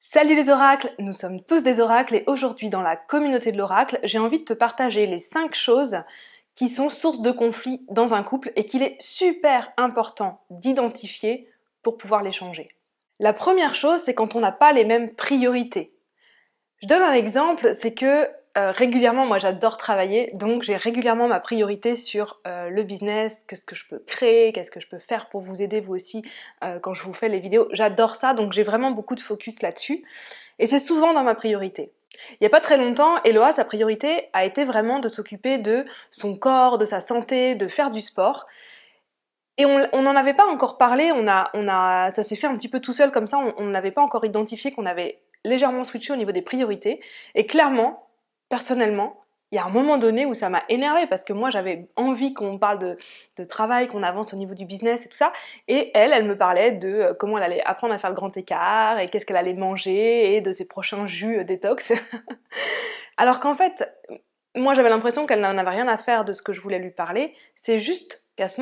Salut les oracles, nous sommes tous des oracles et aujourd'hui dans la communauté de l'oracle, j'ai envie de te partager les 5 choses qui sont source de conflits dans un couple et qu'il est super important d'identifier pour pouvoir les changer. La première chose, c'est quand on n'a pas les mêmes priorités. Je donne un exemple, c'est que régulièrement, moi j'adore travailler, donc j'ai régulièrement ma priorité sur le business, qu'est-ce que je peux créer, qu'est-ce que je peux faire pour vous aider vous aussi quand je vous fais les vidéos. J'adore ça, donc j'ai vraiment beaucoup de focus là-dessus. Et c'est souvent dans ma priorité. Il n'y a pas très longtemps, Eloa, sa priorité a été vraiment de s'occuper de son corps, de sa santé, de faire du sport. Et on n'en avait pas encore parlé, ça s'est fait un petit peu tout seul comme ça, on n'avait pas encore identifié qu'on avait légèrement switché au niveau des priorités. Et clairement, personnellement, il y a un moment donné où ça m'a énervée parce que moi j'avais envie qu'on parle de travail, qu'on avance au niveau du business et tout ça. Et elle me parlait de comment elle allait apprendre à faire le grand écart et qu'est-ce qu'elle allait manger et de ses prochains jus détox. Alors qu'en fait, moi j'avais l'impression qu'elle n'en avait rien à faire de ce que je voulais lui parler. C'est juste qu'à ce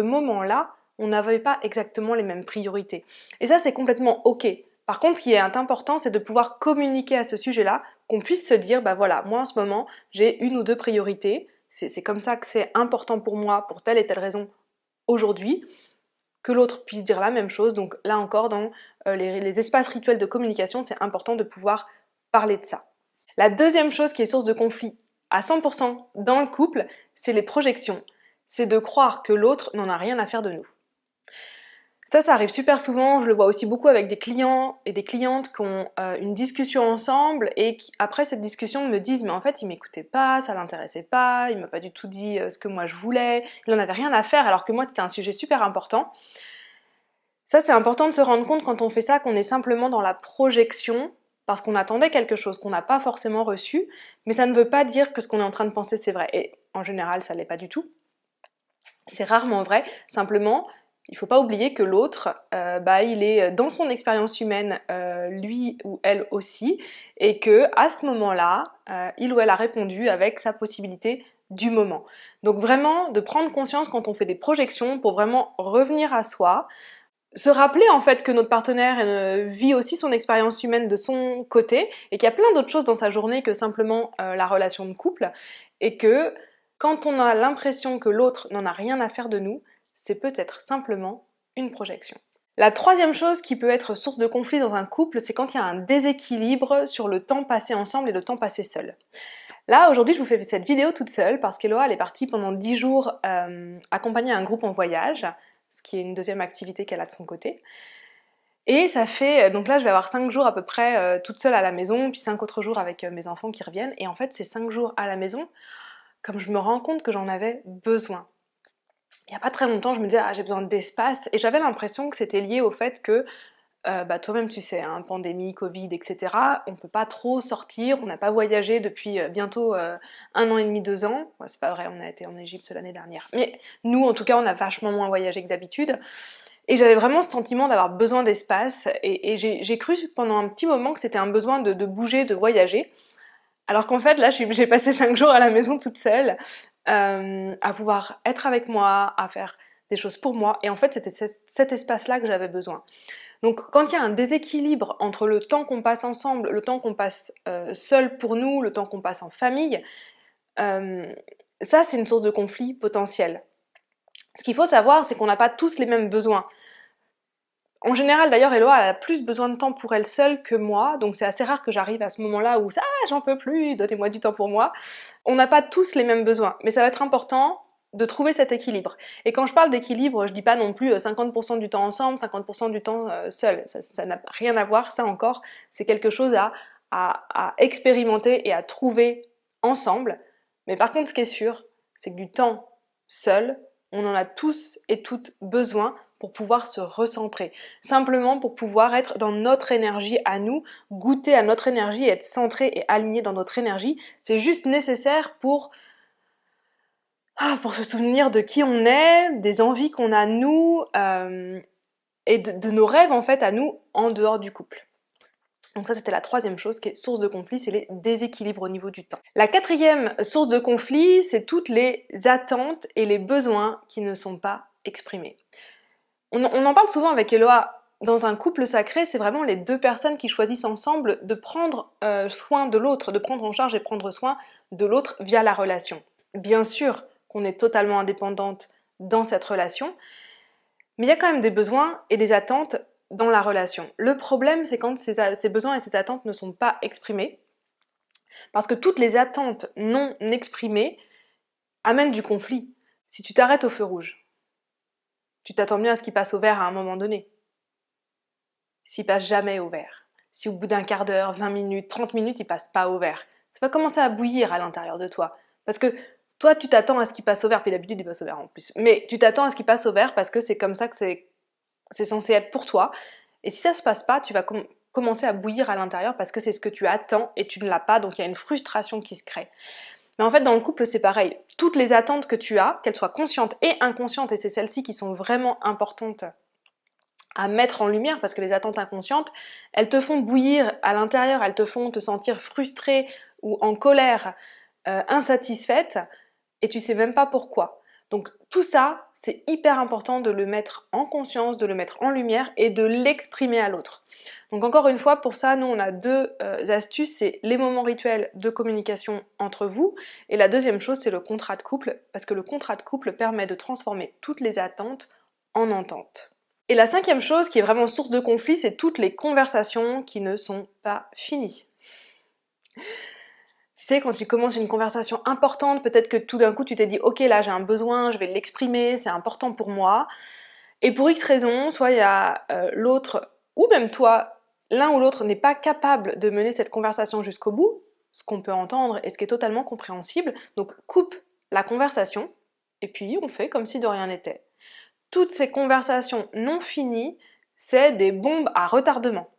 moment-là, on n'avait pas exactement les mêmes priorités. Et ça, c'est complètement ok. Par contre, ce qui est important, c'est de pouvoir communiquer à ce sujet-là, qu'on puisse se dire, bah voilà, moi en ce moment, j'ai une ou deux priorités, c'est comme ça que c'est important pour moi, pour telle et telle raison, aujourd'hui, que l'autre puisse dire la même chose. Donc là encore, dans les espaces rituels de communication, c'est important de pouvoir parler de ça. La deuxième chose qui est source de conflit à 100% dans le couple, c'est les projections. C'est de croire que l'autre n'en a rien à faire de nous. Ça arrive super souvent, je le vois aussi beaucoup avec des clients et des clientes qui ont une discussion ensemble et qui, après cette discussion, me disent « mais en fait, il m'écoutait pas, ça l'intéressait pas, il m'a pas du tout dit ce que moi je voulais, il en avait rien à faire alors que moi c'était un sujet super important ». Ça, c'est important de se rendre compte quand on fait ça qu'on est simplement dans la projection parce qu'on attendait quelque chose qu'on n'a pas forcément reçu, mais ça ne veut pas dire que ce qu'on est en train de penser c'est vrai. Et en général, ça l'est pas du tout. C'est rarement vrai. Simplement, il ne faut pas oublier que l'autre, il est dans son expérience humaine, lui ou elle aussi, et que à ce moment-là, il ou elle a répondu avec sa possibilité du moment. Donc vraiment, de prendre conscience quand on fait des projections pour vraiment revenir à soi, se rappeler en fait que notre partenaire vit aussi son expérience humaine de son côté et qu'il y a plein d'autres choses dans sa journée que simplement la relation de couple et que quand on a l'impression que l'autre n'en a rien à faire de nous, c'est peut-être simplement une projection. La troisième chose qui peut être source de conflit dans un couple, c'est quand il y a un déséquilibre sur le temps passé ensemble et le temps passé seul. Là, aujourd'hui, je vous fais cette vidéo toute seule parce qu'Eloa, elle est partie pendant 10 jours accompagner un groupe en voyage, ce qui est une deuxième activité qu'elle a de son côté. Et ça fait, donc là je vais avoir 5 jours à peu près toute seule à la maison, puis 5 autres jours avec mes enfants qui reviennent. Et en fait, ces 5 jours à la maison, comme je me rends compte que j'en avais besoin. Il n'y a pas très longtemps, je me disais, ah, j'ai besoin d'espace. Et j'avais l'impression que c'était lié au fait que toi-même tu sais, hein, pandémie, Covid, etc. On peut pas trop sortir, on n'a pas voyagé depuis bientôt 1 an et demi, 2 ans. Ouais, c'est pas vrai, on a été en Égypte l'année dernière. Mais nous, en tout cas, on a vachement moins voyagé que d'habitude. Et j'avais vraiment ce sentiment d'avoir besoin d'espace. Et j'ai cru pendant un petit moment que c'était un besoin de bouger, de voyager. Alors qu'en fait, là, j'ai passé 5 jours à la maison toute seule, à pouvoir être avec moi, à faire des choses pour moi. Et en fait, c'était cet espace-là que j'avais besoin. Donc quand il y a un déséquilibre entre le temps qu'on passe ensemble, le temps qu'on passe seul pour nous, le temps qu'on passe en famille, ça c'est une source de conflit potentiel. Ce qu'il faut savoir, c'est qu'on n'a pas tous les mêmes besoins. En général d'ailleurs, Eloa elle a plus besoin de temps pour elle seule que moi, donc c'est assez rare que j'arrive à ce moment-là où j'en peux plus, donnez-moi du temps pour moi. On n'a pas tous les mêmes besoins, mais ça va être important de trouver cet équilibre. Et quand je parle d'équilibre, je dis pas non plus 50% du temps ensemble, 50% du temps seul. Ça n'a rien à voir, ça encore, c'est quelque chose à expérimenter et à trouver ensemble. Mais par contre, ce qui est sûr, c'est que du temps seul, on en a tous et toutes besoin pour pouvoir se recentrer. Simplement pour pouvoir être dans notre énergie à nous, goûter à notre énergie, être centré et aligné dans notre énergie. C'est juste nécessaire pour se souvenir de qui on est, des envies qu'on a nous, et de nos rêves en fait à nous en dehors du couple. Donc ça c'était la troisième chose qui est source de conflit, c'est les déséquilibres au niveau du temps. La quatrième source de conflit, c'est toutes les attentes et les besoins qui ne sont pas exprimés. On en parle souvent avec Eloa dans un couple sacré, c'est vraiment les deux personnes qui choisissent ensemble de prendre soin de l'autre, de prendre en charge et prendre soin de l'autre via la relation. Bien sûr qu'on est totalement indépendante dans cette relation, mais il y a quand même des besoins et des attentes dans la relation. Le problème, c'est quand ces besoins et ces attentes ne sont pas exprimés, parce que toutes les attentes non exprimées amènent du conflit. Si tu t'arrêtes au feu rouge, tu t'attends bien à ce qu'il passe au vert à un moment donné. S'il passe jamais au vert, si au bout d'un quart d'heure, 20 minutes, 30 minutes, il passe pas au vert, ça va commencer à bouillir à l'intérieur de toi. Parce que toi, tu t'attends à ce qu'il passe au vert, puis d'habitude, il passe au vert en plus. Mais tu t'attends à ce qu'il passe au vert parce que c'est comme ça que c'est censé être pour toi. Et si ça se passe pas, tu vas commencer à bouillir à l'intérieur parce que c'est ce que tu attends et tu ne l'as pas, donc il y a une frustration qui se crée. Mais en fait, dans le couple, c'est pareil. Toutes les attentes que tu as, qu'elles soient conscientes et inconscientes, et c'est celles-ci qui sont vraiment importantes à mettre en lumière, parce que les attentes inconscientes, elles te font bouillir à l'intérieur, elles te font te sentir frustrée ou en colère, insatisfaite, et tu sais même pas pourquoi. Donc tout ça, c'est hyper important de le mettre en conscience, de le mettre en lumière et de l'exprimer à l'autre. Donc encore une fois, pour ça, nous on a deux astuces, c'est les moments rituels de communication entre vous, et la deuxième chose, c'est le contrat de couple, parce que le contrat de couple permet de transformer toutes les attentes en entente. Et la cinquième chose qui est vraiment source de conflit, c'est toutes les conversations qui ne sont pas finies. Tu sais, quand tu commences une conversation importante, peut-être que tout d'un coup tu t'es dit « Ok, là j'ai un besoin, je vais l'exprimer, c'est important pour moi ». Et pour X raisons, soit il y a l'autre, ou même toi, l'un ou l'autre n'est pas capable de mener cette conversation jusqu'au bout, ce qu'on peut entendre et ce qui est totalement compréhensible. Donc coupe la conversation, et puis on fait comme si de rien n'était. Toutes ces conversations non finies, c'est des bombes à retardement.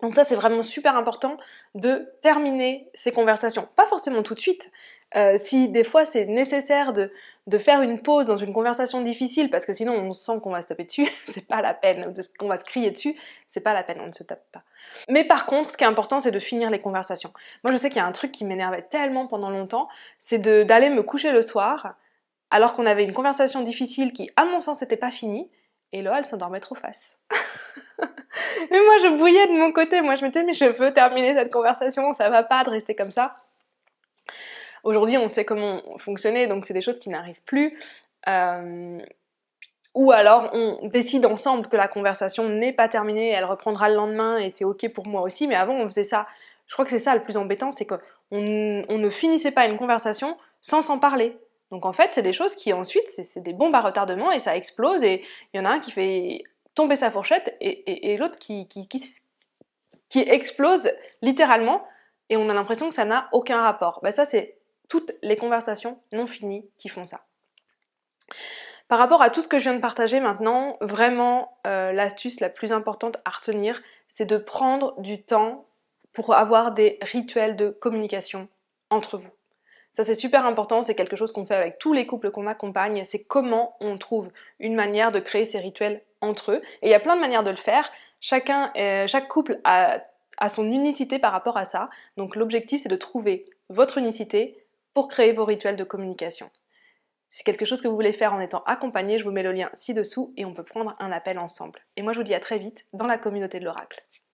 Donc ça, c'est vraiment super important de terminer ces conversations. Pas forcément tout de suite. Si des fois c'est nécessaire de faire une pause dans une conversation difficile, parce que sinon on sent qu'on va se taper dessus, c'est pas la peine, qu'on va se crier dessus, c'est pas la peine, on ne se tape pas. Mais par contre, ce qui est important, c'est de finir les conversations. Moi, je sais qu'il y a un truc qui m'énervait tellement pendant longtemps, c'est d'aller me coucher le soir, alors qu'on avait une conversation difficile qui, à mon sens, n'était pas finie, et là, elle s'endormait trop face. Mais moi, je bouillais de mon côté, moi je me disais, mais je veux terminer cette conversation, ça va pas de rester comme ça. Aujourd'hui, on sait comment fonctionner, donc c'est des choses qui n'arrivent plus. Ou alors, on décide ensemble que la conversation n'est pas terminée, elle reprendra le lendemain, et c'est ok pour moi aussi, mais avant, on faisait ça. Je crois que c'est ça le plus embêtant, c'est qu'on ne finissait pas une conversation sans s'en parler. Donc en fait, c'est des choses qui ensuite, c'est des bombes à retardement et ça explose et il y en a un qui fait tomber sa fourchette et l'autre qui explose littéralement et on a l'impression que ça n'a aucun rapport. Ben ça, c'est toutes les conversations non finies qui font ça. Par rapport à tout ce que je viens de partager maintenant, vraiment, l'astuce la plus importante à retenir, c'est de prendre du temps pour avoir des rituels de communication entre vous. Ça, c'est super important, c'est quelque chose qu'on fait avec tous les couples qu'on accompagne, c'est comment on trouve une manière de créer ces rituels entre eux. Et il y a plein de manières de le faire, chaque couple a son unicité par rapport à ça, donc l'objectif c'est de trouver votre unicité pour créer vos rituels de communication. Si c'est quelque chose que vous voulez faire en étant accompagné, je vous mets le lien ci-dessous et on peut prendre un appel ensemble. Et moi je vous dis à très vite dans la communauté de l'Oracle.